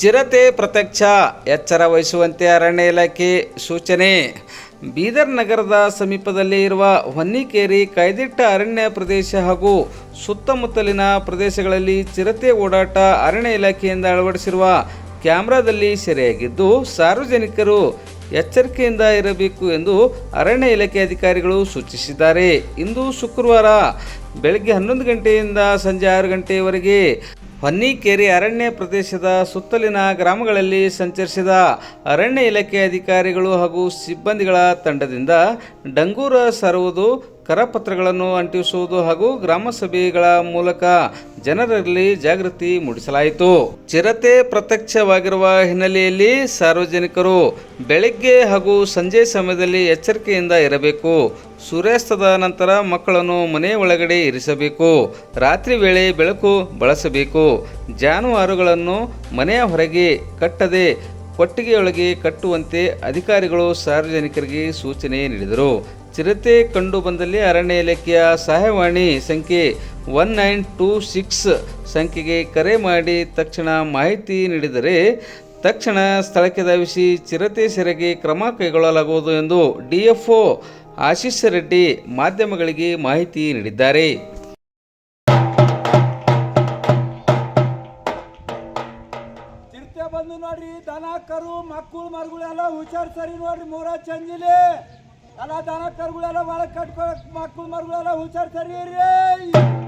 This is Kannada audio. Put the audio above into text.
ಚಿರತೆ ಪ್ರತ್ಯಕ್ಷ, ಎಚ್ಚರ ವಹಿಸುವಂತೆ ಅರಣ್ಯ ಇಲಾಖೆ ಸೂಚನೆ. ಬೀದರ್ ನಗರದ ಸಮೀಪದಲ್ಲಿ ಇರುವ ಹೊನ್ನಿಕೇರಿ ಕಾಯ್ದಿಟ್ಟ ಅರಣ್ಯ ಪ್ರದೇಶ ಹಾಗೂ ಸುತ್ತಮುತ್ತಲಿನ ಪ್ರದೇಶಗಳಲ್ಲಿ ಚಿರತೆ ಓಡಾಟ ಅರಣ್ಯ ಇಲಾಖೆಯಿಂದ ಅಳವಡಿಸಿರುವ ಕ್ಯಾಮೆರಾದಲ್ಲಿ ಸೆರೆಯಾಗಿದ್ದು, ಸಾರ್ವಜನಿಕರು ಎಚ್ಚರಿಕೆಯಿಂದ ಇರಬೇಕು ಎಂದು ಅರಣ್ಯ ಇಲಾಖೆ ಅಧಿಕಾರಿಗಳು ಸೂಚಿಸಿದ್ದಾರೆ. ಇಂದು ಶುಕ್ರವಾರ ಬೆಳಗ್ಗೆ 11 ಗಂಟೆಯಿಂದ ಸಂಜೆ 6 ಗಂಟೆಯವರೆಗೆ ಹೊನ್ನಿಕೇರಿ ಅರಣ್ಯ ಪ್ರದೇಶದ ಸುತ್ತಲಿನ ಗ್ರಾಮಗಳಲ್ಲಿ ಸಂಚರಿಸಿದ ಅರಣ್ಯ ಇಲಾಖೆ ಅಧಿಕಾರಿಗಳು ಹಾಗೂ ಸಿಬ್ಬಂದಿಗಳ ತಂಡದಿಂದ ಡಂಗೂರ ಸಾರುವುದು, ಕರಪತ್ರಗಳನ್ನು ಅಂಟಿಸುವುದು ಹಾಗೂ ಗ್ರಾಮ ಸಭೆಗಳ ಮೂಲಕ ಜನರಲ್ಲಿ ಜಾಗೃತಿ ಮೂಡಿಸಲಾಯಿತು. ಚಿರತೆ ಪ್ರತ್ಯಕ್ಷವಾಗಿರುವ ಹಿನ್ನೆಲೆಯಲ್ಲಿ ಸಾರ್ವಜನಿಕರು ಬೆಳಗ್ಗೆ ಹಾಗೂ ಸಂಜೆ ಸಮಯದಲ್ಲಿ ಎಚ್ಚರಿಕೆಯಿಂದ ಇರಬೇಕು. ಸೂರ್ಯಾಸ್ತದ ನಂತರ ಮಕ್ಕಳನ್ನು ಮನೆಯ ಒಳಗಡೆ ಇರಿಸಬೇಕು. ರಾತ್ರಿ ವೇಳೆ ಬೆಳಕು ಬಳಸಬೇಕು. ಜಾನುವಾರುಗಳನ್ನು ಮನೆಯ ಹೊರಗೆ ಕಟ್ಟದೆ ಕೊಟ್ಟಿಗೆಯೊಳಗೆ ಕಟ್ಟುವಂತೆ ಅಧಿಕಾರಿಗಳು ಸಾರ್ವಜನಿಕರಿಗೆ ಸೂಚನೆ ನೀಡಿದರು. ಚಿರತೆ ಕಂಡು ಬಂದಲ್ಲಿ ಅರಣ್ಯ ಇಲಾಖೆಯ ಸಹಾಯವಾಣಿ ಸಂಖ್ಯೆ 1926 ಸಂಖ್ಯೆಗೆ ಕರೆ ಮಾಡಿ ತಕ್ಷಣ ಮಾಹಿತಿ ನೀಡಿದರೆ ತಕ್ಷಣ ಸ್ಥಳಕ್ಕೆ ಧಾವಿಸಿ ಚಿರತೆ ಸೆರೆಗೆ ಕ್ರಮ ಕೈಗೊಳ್ಳಲಾಗುವುದು ಎಂದು ಡಿಎಫ್ಒ ಆಶೀಶ್ ರೆಡ್ಡಿ ಮಾಧ್ಯಮಗಳಿಗೆ ಮಾಹಿತಿ ನೀಡಿದ್ದಾರೆ. ಚಿರತೆ ಬಂದು ನೋಡ್ರಿ, ದನ ಕರು ಮಕ್ಕಳು ಮರುಗಳೆಲ್ಲ ಹುಷಾರ್ ಸರಿ ನೋಡ್ರಿ. ಮೂರ ಚಂಜಿಲಿ ಎಲ್ಲ ದನ ಕರುಗಳೆಲ್ಲ ಒಳಗೆ ಕಟ್ಕೊ, ಮಕ್ಕಳು ಮರುಗಳೆಲ್ಲ ಹುಷಾರ್ ಸರಿ.